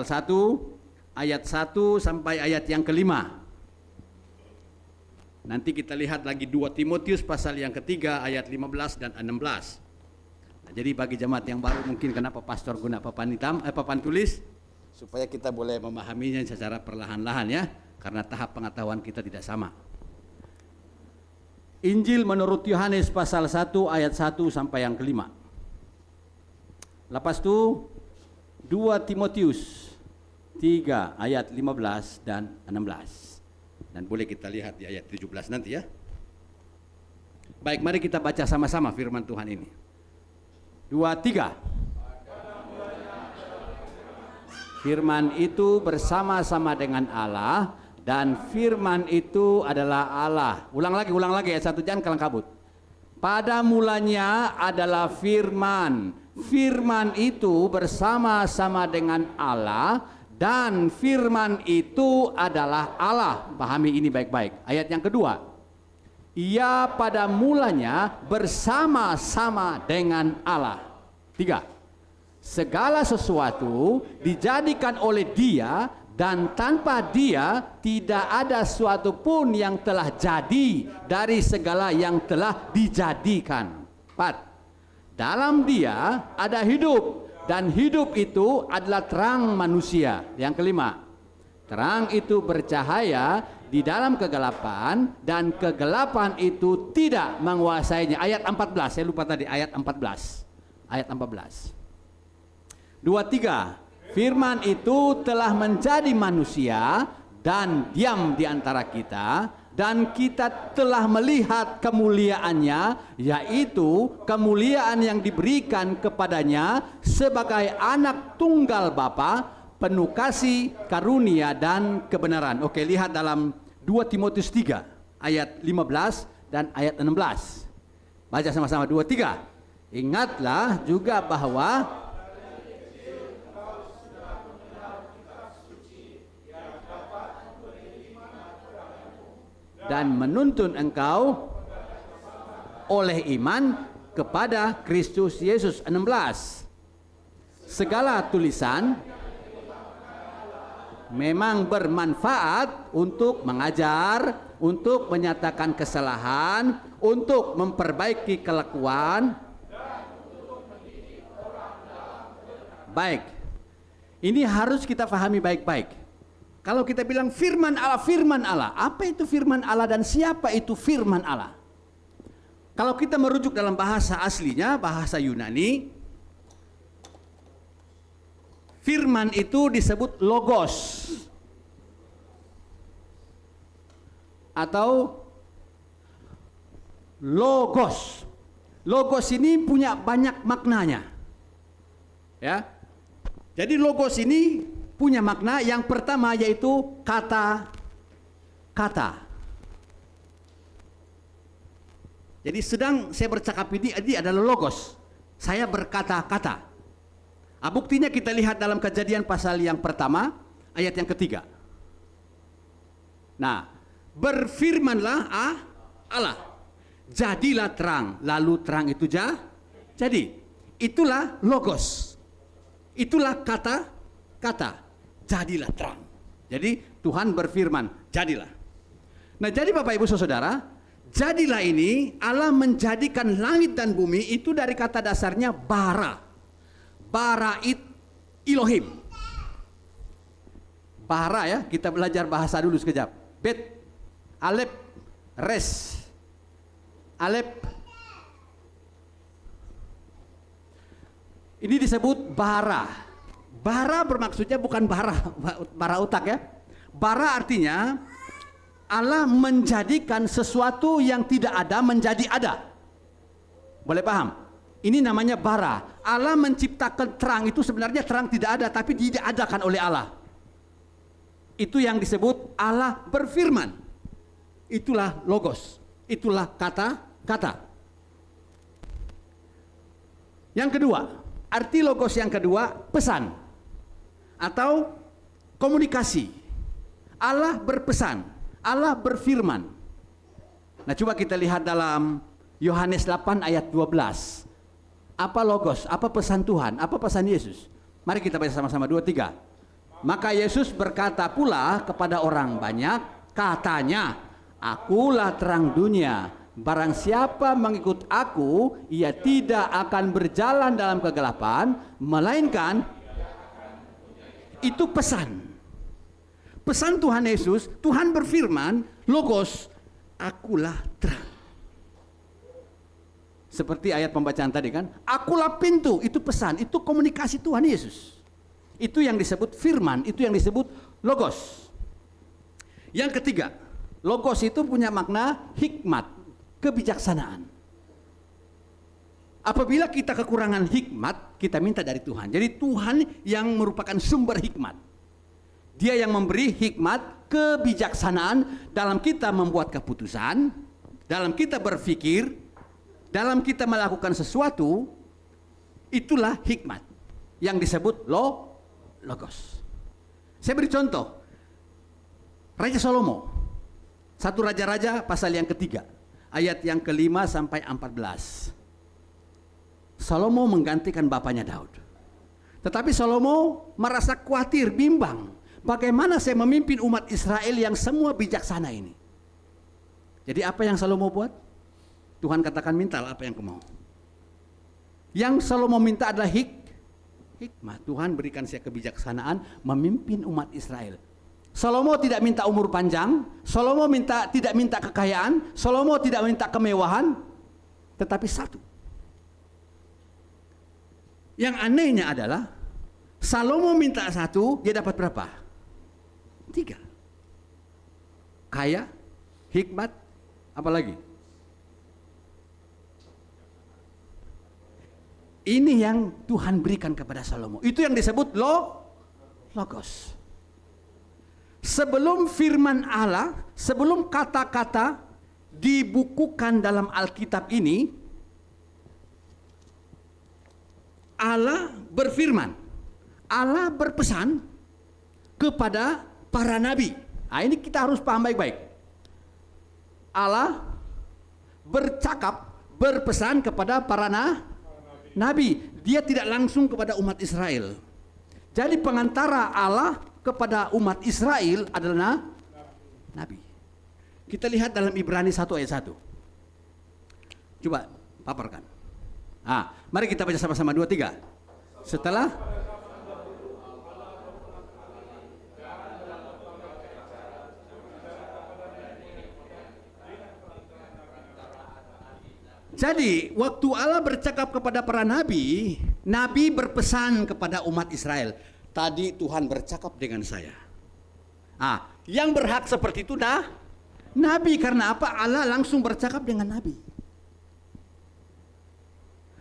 1 ayat 1 sampai ayat yang kelima. Nanti kita lihat lagi 2 Timotius pasal yang ketiga ayat 15 dan 16. Nah, jadi bagi jemaat yang baru mungkin kenapa pastor guna papan hitam, papan tulis supaya kita boleh memahaminya secara perlahan-lahan ya, karena tahap pengetahuan kita tidak sama. Injil menurut Yohanes pasal 1 ayat 1 sampai yang kelima. Lepas itu 2 Timotius 3 ayat 15 dan 16. Dan boleh kita lihat di ayat 17 nanti ya. Baik, mari kita baca sama-sama firman Tuhan ini. 2, 3. Firman itu bersama-sama dengan Allah, dan firman itu adalah Allah. Ulang lagi ayat 1, jangan kalang kabut. Pada mulanya adalah firman. Firman itu bersama-sama dengan Allah, dan firman itu adalah Allah. Pahami ini baik-baik. Ayat yang kedua. Ia pada mulanya bersama-sama dengan Allah. 3. Segala sesuatu dijadikan oleh Dia, dan tanpa Dia tidak ada suatu pun yang telah jadi dari segala yang telah dijadikan. 4. Dalam Dia ada hidup, dan hidup itu adalah terang manusia. Yang kelima, terang itu bercahaya di dalam kegelapan, dan kegelapan itu tidak menguasainya. Ayat 14, saya lupa tadi ayat 14. Ayat 14. 2, 3. Firman itu telah menjadi manusia dan diam di antara kita, dan kita telah melihat kemuliaannya, yaitu kemuliaan yang diberikan kepadanya sebagai anak tunggal Bapa, penuh kasih, karunia, dan kebenaran. Oke, lihat dalam 2 Timotius 3 ayat 15 dan ayat 16. Baca sama-sama 2, 3. Ingatlah juga bahwa dan menuntun engkau oleh iman kepada Kristus Yesus. 16. Segala tulisan memang bermanfaat untuk mengajar, untuk menyatakan kesalahan, untuk memperbaiki kelakuan. Baik, ini harus kita pahami baik-baik. Kalau kita bilang firman Allah, apa itu firman Allah dan siapa itu firman Allah? Kalau kita merujuk dalam bahasa aslinya, bahasa Yunani, firman itu disebut logos atau logos. Logos ini punya banyak maknanya. Ya. Jadi logos ini punya makna yang pertama, yaitu kata-kata. Jadi sedang saya bercakap ini adalah logos. Saya berkata-kata. Buktinya kita lihat dalam Kejadian pasal yang pertama, ayat yang ketiga. Nah, berfirmanlah Allah, jadilah terang, lalu terang itu jadi. Itulah logos. Itulah kata-kata. Jadilah terang. Jadi Tuhan berfirman, jadilah. Nah, jadi Bapak Ibu Saudara, jadilah ini Allah menjadikan langit dan bumi itu dari kata dasarnya bara. Bara Elohim. Bara ya, kita belajar bahasa dulu sekejap. Bet, Alep, Res. Alep. Ini disebut bara. Bara bermaksudnya bukan bara otak ya. Bara artinya Allah menjadikan sesuatu yang tidak ada menjadi ada. Boleh paham? Ini namanya bara. Allah menciptakan terang, itu sebenarnya terang tidak ada, tapi diadakan oleh Allah. Itu yang disebut Allah berfirman. Itulah logos. Itulah kata-kata. Yang kedua, arti logos yang kedua, pesan atau komunikasi. Allah berpesan, Allah berfirman. Nah, coba kita lihat dalam Yohanes 8 ayat 12. Apa logos, apa pesan Tuhan, apa pesan Yesus? Mari kita baca sama-sama, 2, 3. Maka Yesus berkata pula kepada orang banyak, katanya, akulah terang dunia. Barang siapa mengikut aku, ia tidak akan berjalan dalam kegelapan, melainkan itu pesan. Pesan Tuhan Yesus, Tuhan berfirman, Logos, akulah terang. Seperti ayat pembacaan tadi kan, akulah pintu, itu pesan, itu komunikasi Tuhan Yesus. Itu yang disebut firman, itu yang disebut logos. Yang ketiga, logos itu punya makna hikmat, kebijaksanaan. Apabila kita kekurangan hikmat, kita minta dari Tuhan. Jadi Tuhan yang merupakan sumber hikmat. Dia yang memberi hikmat, kebijaksanaan dalam kita membuat keputusan, dalam kita berpikir, dalam kita melakukan sesuatu. Itulah hikmat yang disebut logos. Saya beri contoh. Raja Salomo. 1 Raja-Raja pasal yang ketiga. Ayat yang ke-5 sampai 14. Salomo menggantikan bapaknya Daud. Tetapi Salomo merasa khawatir, bimbang. Bagaimana saya memimpin umat Israel yang semua bijaksana ini? Jadi apa yang Salomo buat? Tuhan katakan, mintalah apa yang kau mau. Yang Salomo minta adalah hikmah. Tuhan berikan saya kebijaksanaan memimpin umat Israel. Salomo tidak minta umur panjang, Salomo tidak minta kekayaan, Salomo tidak minta kemewahan, tetapi satu. Yang anehnya adalah Salomo minta satu, dia dapat berapa? 3. Kaya, hikmat, apa lagi? Ini yang Tuhan berikan kepada Salomo. Itu yang disebut logos. Sebelum firman Allah, sebelum kata-kata dibukukan dalam Alkitab ini, Allah berfirman, Allah berpesan kepada para nabi. Nah, ini kita harus paham baik-baik. Allah bercakap, berpesan kepada para nabi. Dia tidak langsung kepada umat Israel. Jadi pengantara Allah kepada umat Israel adalah nabi. Kita lihat dalam Ibrani 1 ayat 1. Coba paparkan. Mari kita baca sama-sama 2, 3. Setelah jadi waktu Allah bercakap kepada para nabi, nabi berpesan kepada umat Israel. Tadi Tuhan bercakap dengan saya. Yang berhak seperti itu nabi. Karena apa? Allah langsung bercakap dengan nabi.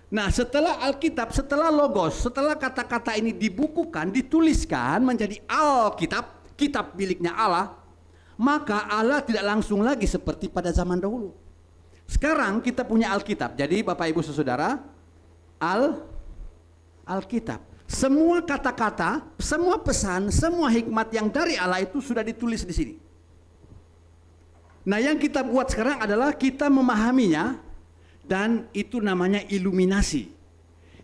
Nah, setelah Alkitab, setelah logos, setelah kata-kata ini dibukukan, dituliskan menjadi Alkitab, kitab miliknya Allah, maka Allah tidak langsung lagi seperti pada zaman dahulu. Sekarang kita punya Alkitab. Jadi Bapak Ibu Saudara, Alkitab. Semua kata-kata, semua pesan, semua hikmat yang dari Allah itu sudah ditulis di sini. Nah, yang kita buat sekarang adalah kita memahaminya, dan itu namanya iluminasi.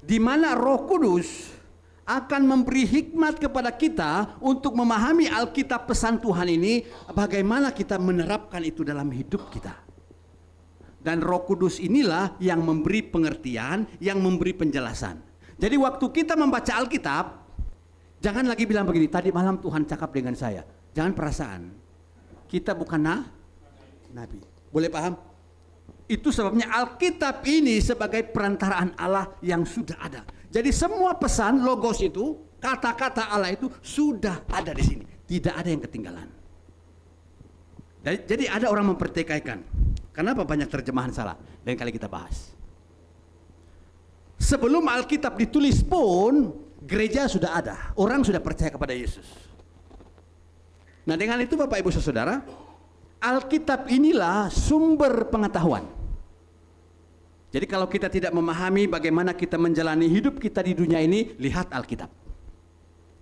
Di mana Roh Kudus akan memberi hikmat kepada kita untuk memahami Alkitab pesan Tuhan ini, bagaimana kita menerapkan itu dalam hidup kita. Dan Roh Kudus inilah yang memberi pengertian, yang memberi penjelasan. Jadi waktu kita membaca Alkitab, jangan lagi bilang begini, tadi malam Tuhan cakap dengan saya. Jangan perasaan. Kita bukan nabi. Boleh paham? Itu sebabnya Alkitab ini sebagai perantaraan Allah yang sudah ada. Jadi semua pesan logos itu, kata-kata Allah itu sudah ada di sini. Tidak ada yang ketinggalan. Jadi ada orang mempertikaikan. Kenapa banyak terjemahan salah? Lain kali kita bahas. Sebelum Alkitab ditulis pun, gereja sudah ada. Orang sudah percaya kepada Yesus. Nah, dengan itu Bapak Ibu Saudara, Alkitab inilah sumber pengetahuan. Jadi kalau kita tidak memahami bagaimana kita menjalani hidup kita di dunia ini, lihat Alkitab.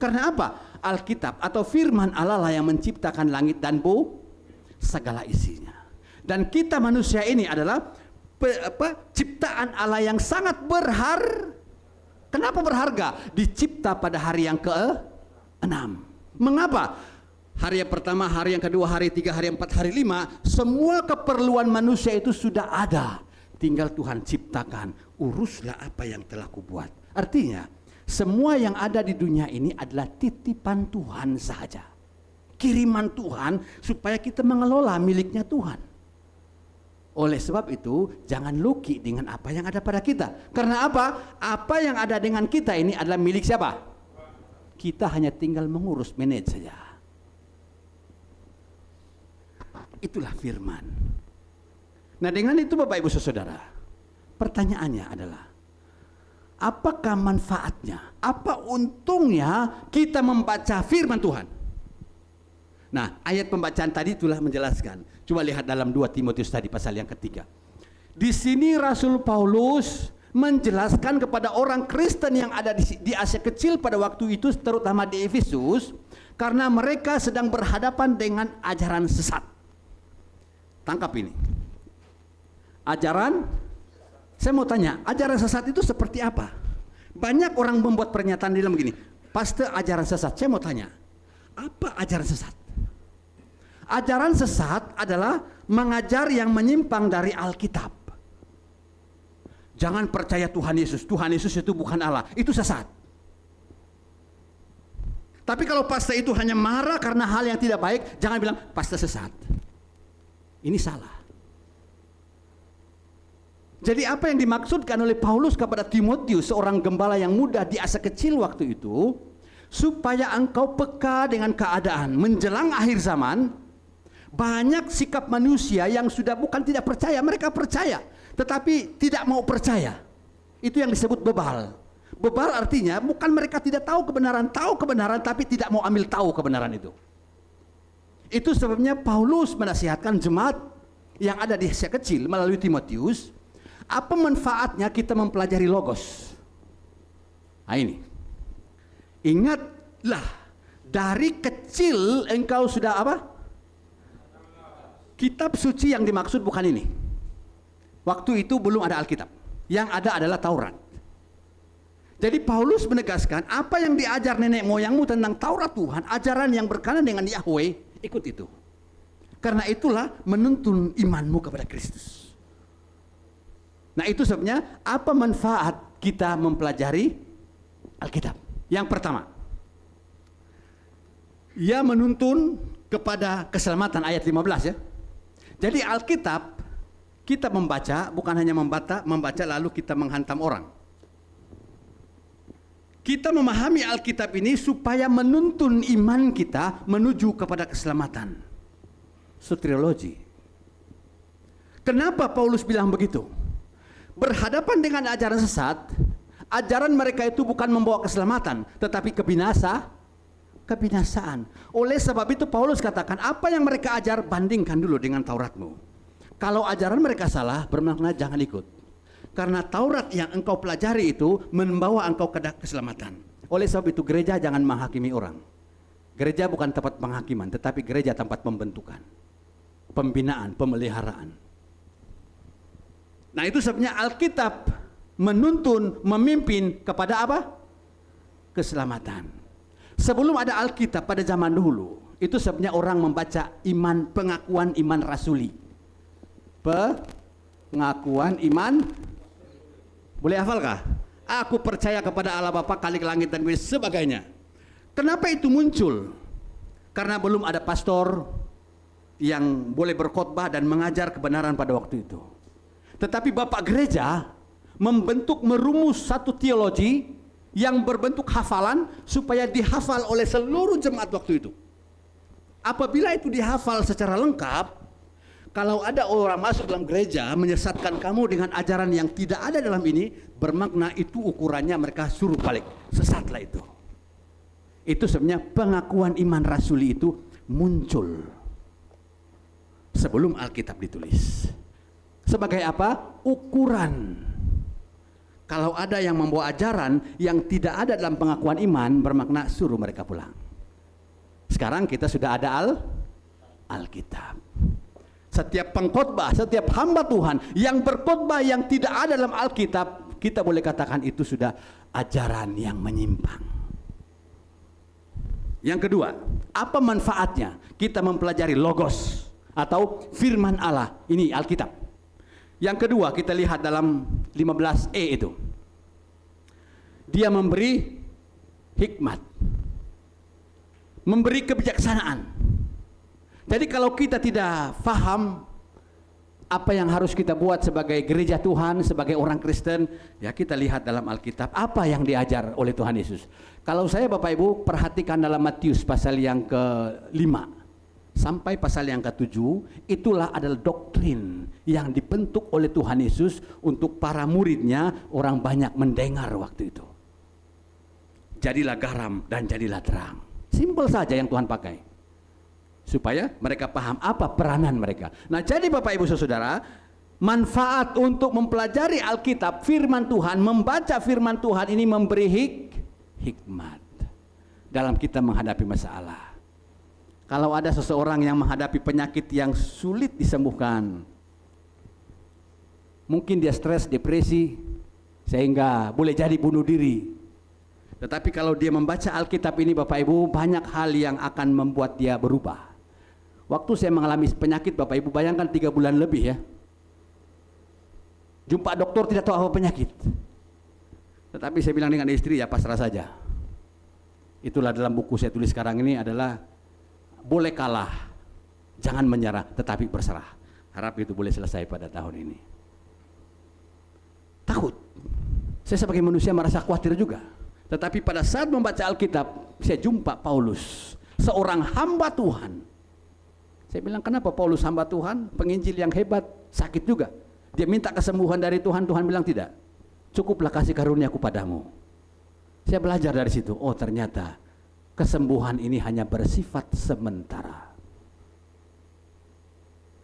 Karena apa? Alkitab atau firman Allah lah yang menciptakan langit dan segala isinya. Dan kita manusia ini adalah ciptaan Allah yang sangat berharga. Kenapa berharga? Dicipta pada hari yang ke-6. Mengapa? Hari yang pertama, hari yang kedua, hari tiga, hari empat, hari lima, semua keperluan manusia itu sudah ada. Tinggal Tuhan ciptakan, uruslah apa yang telah kubuat. Artinya, semua yang ada di dunia ini adalah titipan Tuhan saja. Kiriman Tuhan supaya kita mengelola miliknya Tuhan. Oleh sebab itu, jangan loki dengan apa yang ada pada kita. Karena apa? Apa yang ada dengan kita ini adalah milik siapa? Kita hanya tinggal mengurus, manage saja. Itulah firman. Nah, dengan itu Bapak Ibu Saudara, pertanyaannya adalah, apakah manfaatnya? Apa untungnya kita membaca firman Tuhan? Nah, ayat pembacaan tadi itulah menjelaskan. Coba lihat dalam 2 Timotius tadi pasal yang ketiga. Di sini Rasul Paulus menjelaskan kepada orang Kristen yang ada di Asia Kecil pada waktu itu, terutama di Efesus, karena mereka sedang berhadapan dengan ajaran sesat. Tangkap ini. Saya mau tanya, ajaran sesat itu seperti apa? Banyak orang membuat pernyataan di dalam begini, pastor ajaran sesat. Saya mau tanya, apa ajaran sesat? Ajaran sesat adalah mengajar yang menyimpang dari Alkitab. Jangan percaya Tuhan Yesus. Tuhan Yesus itu bukan Allah. Itu sesat. Tapi kalau pastor itu hanya marah karena hal yang tidak baik, jangan bilang pastor sesat. Ini salah. Jadi apa yang dimaksudkan oleh Paulus kepada Timotius, seorang gembala yang muda di Asia Kecil waktu itu, supaya engkau peka dengan keadaan menjelang akhir zaman. Banyak sikap manusia yang sudah bukan tidak percaya, mereka percaya, tetapi tidak mau percaya. Itu yang disebut bebal. Bebal artinya bukan mereka tidak tahu kebenaran tapi tidak mau ambil tahu kebenaran itu. Itu sebabnya Paulus menasihatkan jemaat yang ada di Asia Kecil melalui Timotius, apa manfaatnya kita mempelajari logos? Nah ini, ingatlah dari kecil engkau sudah apa? Kitab suci yang dimaksud bukan ini. Waktu itu belum ada Alkitab. Yang ada adalah Taurat. Jadi Paulus menegaskan apa yang diajar nenek moyangmu tentang Taurat Tuhan, ajaran yang berkenaan dengan Yahweh, ikut itu. Karena itulah menuntun imanmu kepada Kristus. Nah itu sebabnya apa manfaat kita mempelajari Alkitab? Yang pertama, ia menuntun kepada keselamatan, ayat 15 ya. Jadi Alkitab kita membaca, bukan hanya membaca lalu kita menghantam orang. Kita memahami Alkitab ini supaya menuntun iman kita menuju kepada keselamatan. Soteriologi. Kenapa Paulus bilang begitu? Berhadapan dengan ajaran sesat, ajaran mereka itu bukan membawa keselamatan, tetapi kebinasaan. Oleh sebab itu Paulus katakan, apa yang mereka ajar bandingkan dulu dengan Tauratmu. Kalau ajaran mereka salah, bermakna jangan ikut. Karena Taurat yang engkau pelajari itu membawa engkau ke keselamatan. Oleh sebab itu gereja jangan menghakimi orang. Gereja bukan tempat penghakiman, tetapi gereja tempat pembentukan, pembinaan, pemeliharaan. Nah itu sebabnya Alkitab menuntun, memimpin kepada apa? Keselamatan. Sebelum ada Alkitab pada zaman dulu, itu sebabnya orang membaca pengakuan iman rasuli. Pengakuan iman, boleh hafalkah? Aku percaya kepada Allah Bapa, Khalik langit dan bumi, sebagainya. Kenapa itu muncul? Karena belum ada pastor yang boleh berkhotbah dan mengajar kebenaran pada waktu itu. Tetapi Bapak Gereja merumus satu teologi yang berbentuk hafalan supaya dihafal oleh seluruh jemaat waktu itu. Apabila itu dihafal secara lengkap, kalau ada orang masuk dalam gereja menyesatkan kamu dengan ajaran yang tidak ada dalam ini, bermakna itu ukurannya mereka suruh balik, sesatlah itu. Itu sebenarnya pengakuan iman rasuli itu muncul sebelum Alkitab ditulis. Sebagai apa? Ukuran. Kalau ada yang membawa ajaran yang tidak ada dalam pengakuan iman, bermakna suruh mereka pulang. Sekarang kita sudah ada Alkitab. Setiap pengkhotbah, setiap hamba Tuhan yang berkhotbah yang tidak ada dalam Alkitab, kita boleh katakan itu sudah ajaran yang menyimpang. Yang kedua, apa manfaatnya kita mempelajari logos atau firman Allah, ini Alkitab. Yang kedua, kita lihat dalam 15E itu. Dia memberi hikmat, memberi kebijaksanaan. Jadi kalau kita tidak paham apa yang harus kita buat sebagai gereja Tuhan, sebagai orang Kristen, ya kita lihat dalam Alkitab apa yang diajar oleh Tuhan Yesus. Kalau saya Bapak Ibu perhatikan dalam Matius pasal yang ke-5 sampai pasal yang ke-7, itulah adalah doktrin yang dibentuk oleh Tuhan Yesus untuk para muridnya. Orang banyak mendengar waktu itu. Jadilah garam dan jadilah terang. Simpel saja yang Tuhan pakai, supaya mereka paham apa peranan mereka. Nah, jadi Bapak Ibu Saudara, manfaat untuk mempelajari Alkitab, firman Tuhan, membaca firman Tuhan ini memberi hikmat dalam kita menghadapi masalah. Kalau ada seseorang yang menghadapi penyakit yang sulit disembuhkan, mungkin dia stres, depresi, sehingga boleh jadi bunuh diri. Tetapi kalau dia membaca Alkitab ini Bapak Ibu, banyak hal yang akan membuat dia berubah. Waktu saya mengalami penyakit Bapak Ibu, bayangkan 3 bulan lebih ya. Jumpa dokter tidak tahu apa penyakit. Tetapi saya bilang dengan istri, ya pasrah saja. Itulah dalam buku saya tulis sekarang ini adalah, boleh kalah, jangan menyerah, tetapi berserah. Harap itu boleh selesai pada tahun ini. Takut. Saya sebagai manusia merasa khawatir juga. Tetapi pada saat membaca Alkitab, saya jumpa Paulus, seorang hamba Tuhan. Saya bilang, kenapa Paulus hamba Tuhan, penginjil yang hebat, sakit juga. Dia minta kesembuhan dari Tuhan, Tuhan bilang tidak. Cukuplah kasih karuniaku padamu. Saya belajar dari situ, oh ternyata kesembuhan ini hanya bersifat sementara.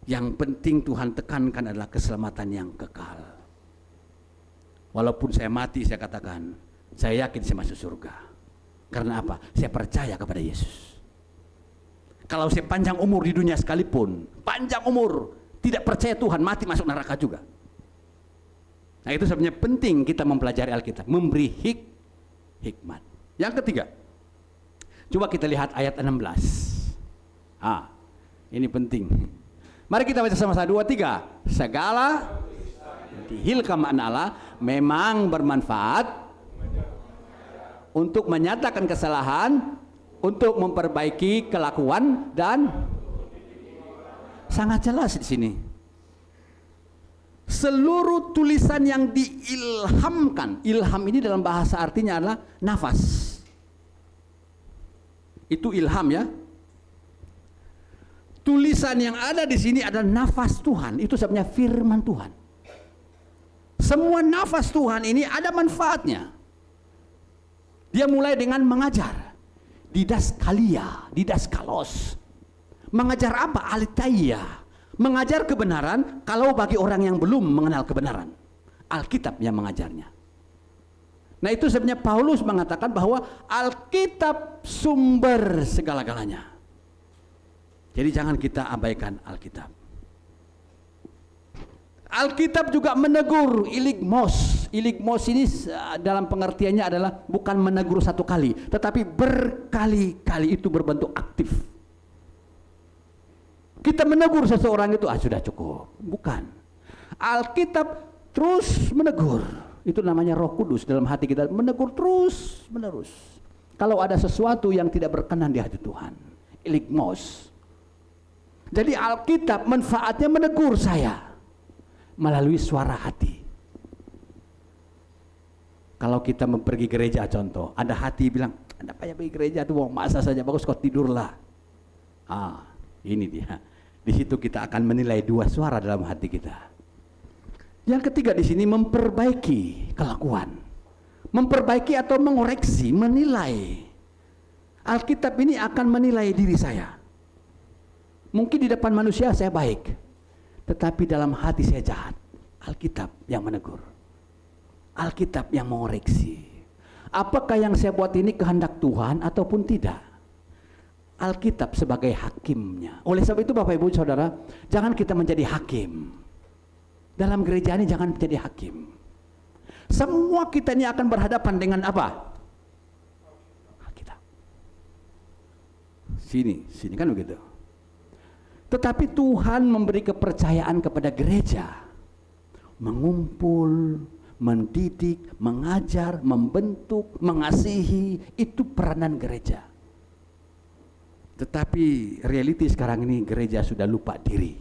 Yang penting Tuhan tekankan adalah keselamatan yang kekal. Walaupun saya mati, saya katakan, saya yakin saya masuk surga. Karena apa? Saya percaya kepada Yesus. Kalau saya panjang umur di dunia sekalipun, panjang umur, tidak percaya Tuhan, mati masuk neraka juga. Nah, itu sebenarnya penting kita mempelajari Alkitab, memberi hikmat. Yang ketiga, coba kita lihat ayat 16. Ini penting. Mari kita baca sama-sama, 2, 3. Segala dihilkam Allah memang bermanfaat untuk menyatakan kesalahan, untuk memperbaiki kelakuan, dan sangat jelas di sini. Seluruh tulisan yang diilhamkan, ilham ini dalam bahasa artinya adalah nafas. Itu ilham ya. Tulisan yang ada di sini adalah nafas Tuhan, itu sebenarnya firman Tuhan. Semua nafas Tuhan ini ada manfaatnya. Dia mulai dengan mengajar, didaskalia, didaskalos. Mengajar apa? Alitaia. Mengajar kebenaran kalau bagi orang yang belum mengenal kebenaran. Alkitab yang mengajarnya. Nah, itu sebenarnya Paulus mengatakan bahwa Alkitab sumber segala-galanya. Jadi jangan kita abaikan Alkitab. Alkitab juga menegur, iligmos. Iligmos ini dalam pengertiannya adalah bukan menegur satu kali, tetapi berkali-kali, itu berbentuk aktif. Kita menegur seseorang itu, sudah cukup. Bukan. Alkitab terus menegur. Itu namanya Roh Kudus dalam hati kita, menegur terus menerus. Kalau ada sesuatu yang tidak berkenan di hati Tuhan, iligmos. Jadi Alkitab manfaatnya menegur saya melalui suara hati. Kalau kita pergi gereja contoh, ada hati bilang, "Anda payah pergi gereja tuh, masa saja, bagus kau tidurlah." Ini dia. Di situ kita akan menilai dua suara dalam hati kita. Yang ketiga di sini memperbaiki kelakuan. Memperbaiki atau mengoreksi, menilai. Alkitab ini akan menilai diri saya. Mungkin di depan manusia saya baik, tetapi dalam hati saya jahat. Alkitab yang menegur. Alkitab yang mengoreksi. Apakah yang saya buat ini kehendak Tuhan ataupun tidak? Alkitab sebagai hakimnya. Oleh sebab itu Bapak Ibu Saudara, jangan kita menjadi hakim. Dalam gereja ini jangan menjadi hakim. Semua kita ini akan berhadapan dengan apa? Alkitab. sini kan begitu. Tetapi Tuhan memberi kepercayaan kepada gereja, mengumpul, mendidik, mengajar, membentuk, mengasihi, itu peranan gereja. Tetapi realiti sekarang ini gereja sudah lupa diri,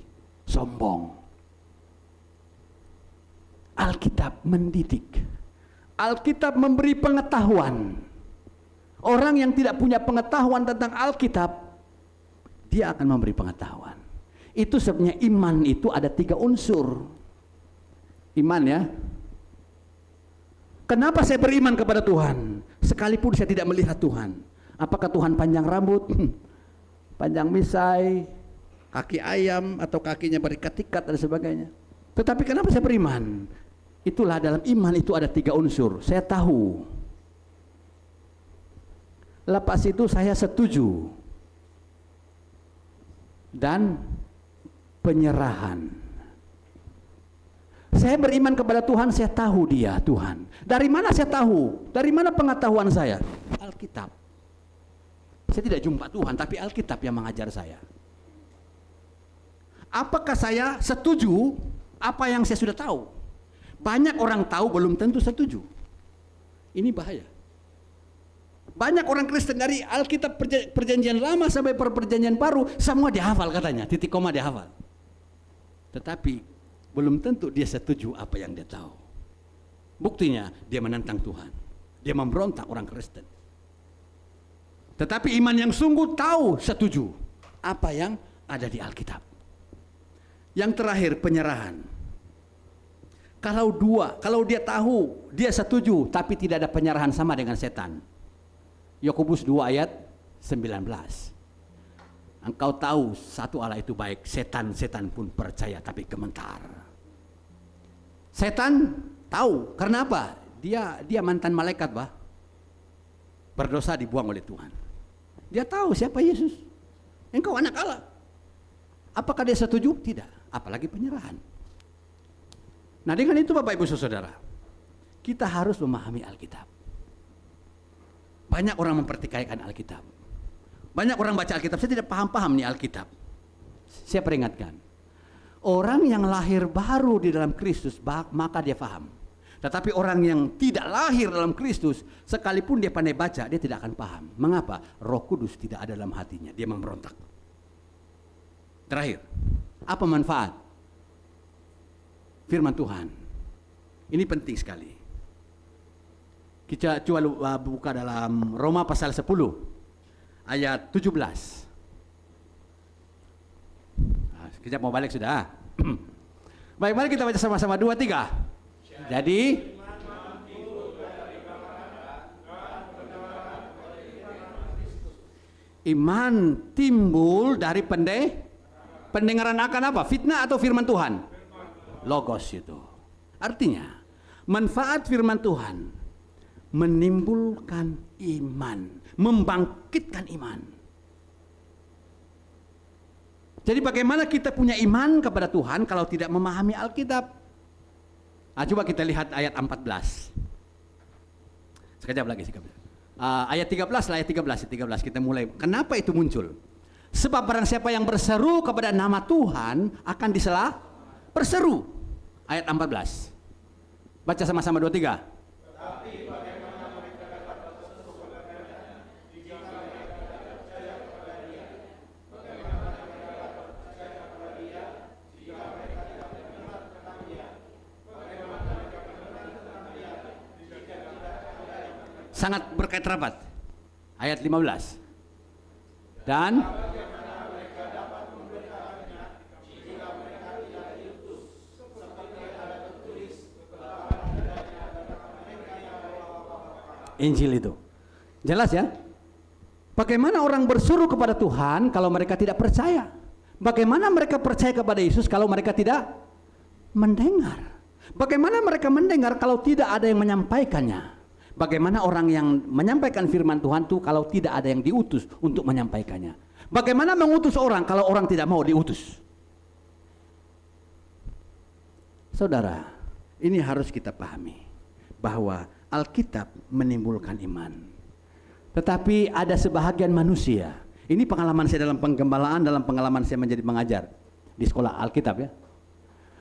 sombong. Alkitab mendidik, Alkitab memberi pengetahuan. Orang yang tidak punya pengetahuan tentang Alkitab, dia akan memberi pengetahuan. Itu sebabnya iman itu ada 3 unsur. Iman ya. Kenapa saya beriman kepada Tuhan? Sekalipun saya tidak melihat Tuhan. Apakah Tuhan panjang rambut, panjang misai, kaki ayam, atau kakinya berikat-ikat dan sebagainya. Tetapi kenapa saya beriman? Itulah dalam iman itu ada 3 unsur. Saya tahu. Lepas itu saya setuju. Dan penyerahan. Saya beriman kepada Tuhan, saya tahu Dia Tuhan. Dari mana saya tahu? Dari mana pengetahuan saya? Alkitab. Saya tidak jumpa Tuhan, tapi Alkitab yang mengajar saya. Apakah saya setuju apa yang saya sudah tahu? Banyak orang tahu, belum tentu setuju. Ini bahaya. Banyak orang Kristen dari Alkitab perjanjian lama sampai perjanjian baru, semua dihafal katanya, titik koma dihafal. Tetapi belum tentu dia setuju apa yang dia tahu. Buktinya dia menentang Tuhan. Dia memberontak orang Kristen. Tetapi iman yang sungguh tahu, setuju apa yang ada di Alkitab. Yang terakhir, penyerahan. Kalau dia tahu, dia setuju, tapi tidak ada penyerahan, sama dengan setan. Yakobus 2 ayat 19. Engkau tahu satu Allah itu baik, setan pun percaya tapi gemetar. Setan tahu, karena apa? Dia mantan malaikat, bah. Berdosa dibuang oleh Tuhan. Dia tahu siapa Yesus. Engkau anak Allah. Apakah dia setuju? Tidak. Apalagi penyerahan. Nah, dengan itu Bapak Ibu Saudara, kita harus memahami Alkitab. Banyak orang mempertikaikan Alkitab. Banyak orang baca Alkitab, saya tidak paham nih Alkitab. Saya peringatkan, orang yang lahir baru di dalam Kristus, maka dia paham. Tetapi orang yang tidak lahir dalam Kristus, sekalipun dia pandai baca, dia tidak akan paham. Mengapa? Roh Kudus tidak ada dalam hatinya, dia memberontak. Terakhir, apa manfaat firman Tuhan? Ini penting sekali. Kita coba buka dalam Roma pasal 10 ayat 17. Nah, kita mau balik sudah. Baik, mari kita baca sama-sama 2, 3. Jadi iman timbul dari pendengaran akan apa? Fitnah atau firman Tuhan? Logos itu. Artinya manfaat firman Tuhan menimbulkan iman, membangkitkan iman. Jadi bagaimana kita punya iman kepada Tuhan kalau tidak memahami Alkitab? Nah, coba kita lihat ayat 14. Sekejap lagi. Ayat 13 kita mulai. Kenapa itu muncul? Sebab barang siapa yang berseru kepada nama Tuhan akan disela berseru. Ayat 14. Baca sama-sama 2, 3. Sangat berkait rapat. Ayat 15. Dan Injil itu. Jelas ya? Bagaimana orang berseru kepada Tuhan kalau mereka tidak percaya? Bagaimana mereka percaya kepada Yesus kalau mereka tidak mendengar? Bagaimana mereka mendengar kalau tidak ada yang menyampaikannya? Bagaimana orang yang menyampaikan firman Tuhan itu kalau tidak ada yang diutus untuk menyampaikannya? Bagaimana mengutus orang kalau orang tidak mau diutus? Saudara, ini harus kita pahami bahwa Alkitab menimbulkan iman. Tetapi ada sebahagian manusia Ini pengalaman saya dalam penggembalaan, dalam pengalaman saya menjadi mengajar di sekolah Alkitab ya.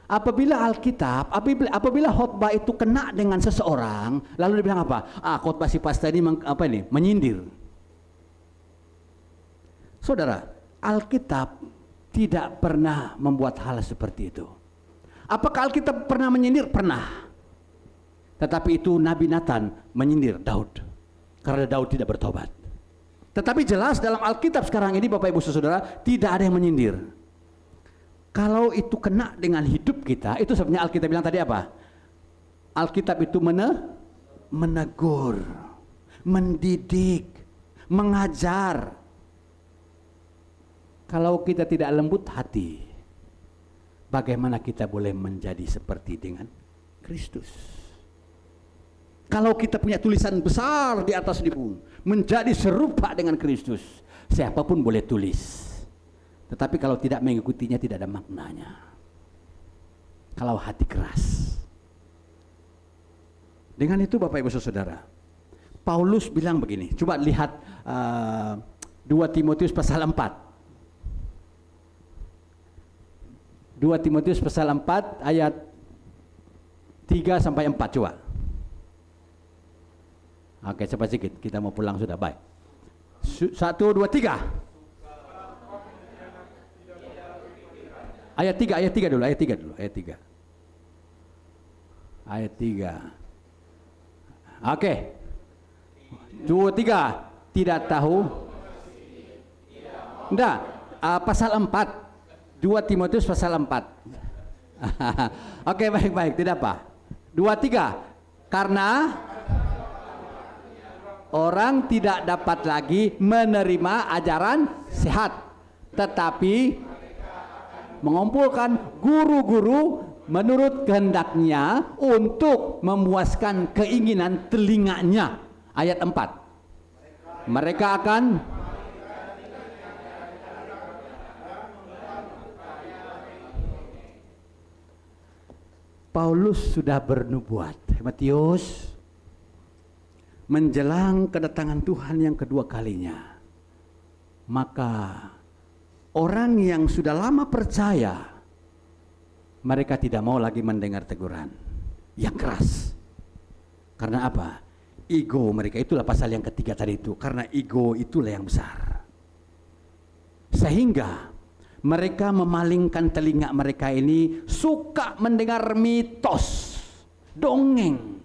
Apabila Alkitab, apabila khotbah itu kena dengan seseorang, lalu dia bilang apa? Khotbah si pastor ini menyindir. Saudara, Alkitab tidak pernah membuat hal seperti itu. Apakah Alkitab pernah menyindir? Pernah. Tetapi itu Nabi Nathan menyindir Daud karena Daud tidak bertobat. Tetapi jelas dalam Alkitab sekarang ini Bapak Ibu Saudara tidak ada yang menyindir. Kalau itu kena dengan hidup kita, itu sebenarnya Alkitab bilang tadi apa? Alkitab itu menegur, mendidik, mengajar. Kalau kita tidak lembut hati, bagaimana kita boleh menjadi seperti dengan Kristus? Kalau kita punya tulisan besar di atas ini pun, menjadi serupa dengan Kristus, siapapun boleh tulis. Tetapi kalau tidak mengikutinya tidak ada maknanya. Kalau hati keras. Dengan itu Bapak Ibu Saudara, Paulus bilang begini, coba lihat 2 Timotius pasal 4. 2 Timotius pasal 4 ayat 3 sampai 4 coba. Oke, cepat sedikit, kita mau pulang sudah, baik. 1, 2, 3. Ayat 3 dulu, ayat 3. Ayat 3. Oke. 2, 3. Tidak tahu. Enggak, pasal 4. 2 Timotius pasal 4. Oke, baik, tidak apa. 2, 3. Karena orang tidak dapat lagi menerima ajaran sehat, tetapi mengumpulkan guru-guru menurut kehendaknya untuk memuaskan keinginan telinganya. Ayat 4. Mereka akan Paulus sudah bernubuat, Timotius, menjelang kedatangan Tuhan yang kedua kalinya, maka orang yang sudah lama percaya, mereka tidak mau lagi mendengar teguran yang keras. Karena apa? Ego mereka, itulah pasal yang ketiga tadi itu. Karena ego itulah yang besar. Sehingga mereka memalingkan telinga mereka ini suka mendengar mitos, dongeng.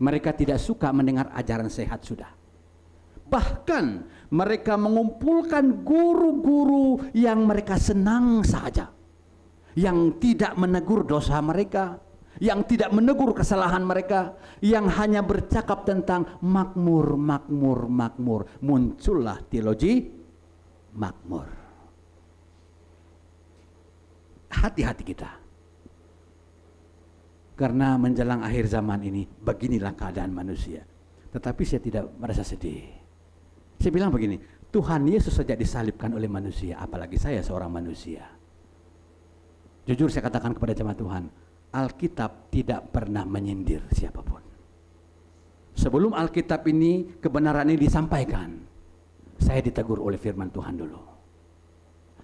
Mereka tidak suka mendengar ajaran sehat sudah. Bahkan mereka mengumpulkan guru-guru yang mereka senang saja, yang tidak menegur dosa mereka, yang tidak menegur kesalahan mereka, yang hanya bercakap tentang makmur. Muncullah teologi makmur. Hati-hati kita. Karena menjelang akhir zaman ini, beginilah keadaan manusia. Tetapi saya tidak merasa sedih. Saya bilang begini, Tuhan Yesus saja disalibkan oleh manusia, apalagi saya seorang manusia. Jujur saya katakan kepada jemaat Tuhan, Alkitab tidak pernah menyindir siapapun. Sebelum Alkitab ini, kebenaran ini disampaikan, saya ditegur oleh firman Tuhan dulu.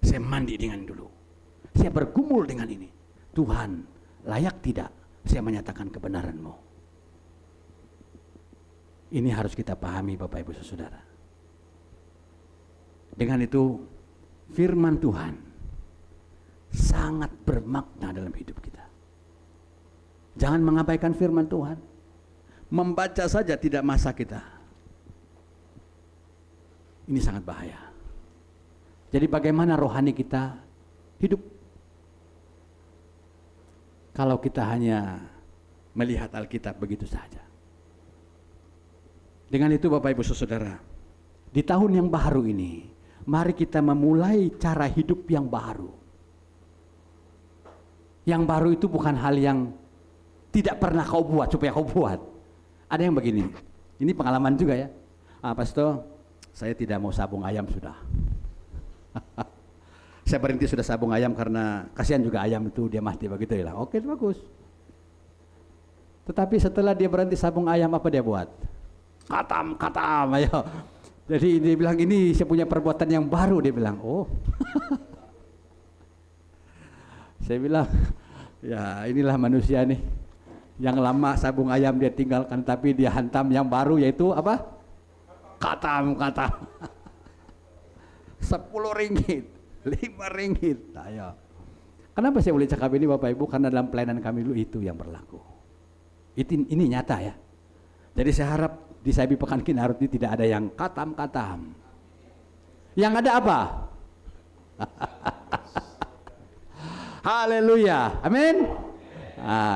Saya mandi dengan dulu. Saya bergumul dengan ini. Tuhan, layak tidak saya menyatakan kebenaran-Mu? Ini harus kita pahami Bapak Ibu Saudara. Dengan itu, firman Tuhan sangat bermakna dalam hidup kita. Jangan mengabaikan firman Tuhan. Membaca saja tidak masa kita. Ini sangat bahaya. Jadi bagaimana rohani kita hidup? Kalau kita hanya melihat Alkitab begitu saja. Dengan itu Bapak Ibu Saudara, di tahun yang baru ini, mari kita memulai cara hidup yang baru. Yang baru itu bukan hal yang tidak pernah kau buat supaya kau buat. Ada yang begini, ini pengalaman juga ya. Pastor, saya tidak mau sabung ayam sudah. Saya berhenti sudah sabung ayam karena kasihan juga ayam itu dia mati begitu ya. Oke, bagus. Tetapi setelah dia berhenti sabung ayam, apa dia buat? Katam, ayo. Jadi dia bilang, ini saya punya perbuatan yang baru. Dia bilang, oh. Saya bilang, ya inilah manusia nih. Yang lama sabung ayam dia tinggalkan, tapi dia hantam yang baru, yaitu apa? Katam. 10 ringgit, 5 ringgit. Ayo. Kenapa saya boleh cakap ini Bapak Ibu? Karena dalam pelayanan kami dulu itu yang berlaku. Ini nyata ya. Jadi saya harap di Saibi Pekan Kinarut ini tidak ada yang katam. Yang ada apa? Haleluya, amin.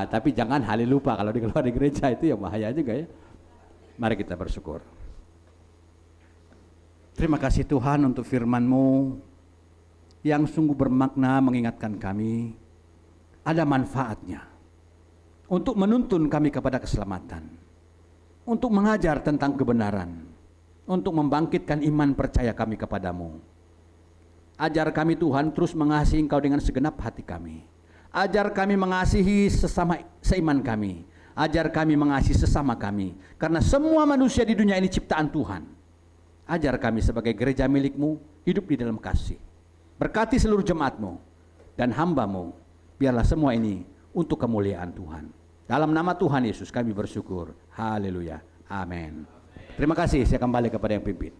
Tapi jangan halelupa kalau dikeluar di gereja, itu ya bahaya juga ya. Mari kita bersyukur. Terima kasih Tuhan untuk firman-Mu yang sungguh bermakna mengingatkan kami ada manfaatnya untuk menuntun kami kepada keselamatan, untuk mengajar tentang kebenaran, untuk membangkitkan iman percaya kami kepadamu. Ajar kami Tuhan terus mengasihi Engkau dengan segenap hati kami. Ajar kami mengasihi sesama seiman kami. Ajar kami mengasihi sesama kami, karena semua manusia di dunia ini ciptaan Tuhan. Ajar kami sebagai gereja milik-Mu hidup di dalam kasih. Berkati seluruh jemaat-Mu dan hamba-Mu, biarlah semua ini untuk kemuliaan Tuhan. Dalam nama Tuhan Yesus kami bersyukur. Haleluya. Amin. Terima kasih. Saya kembali kepada yang pimpin.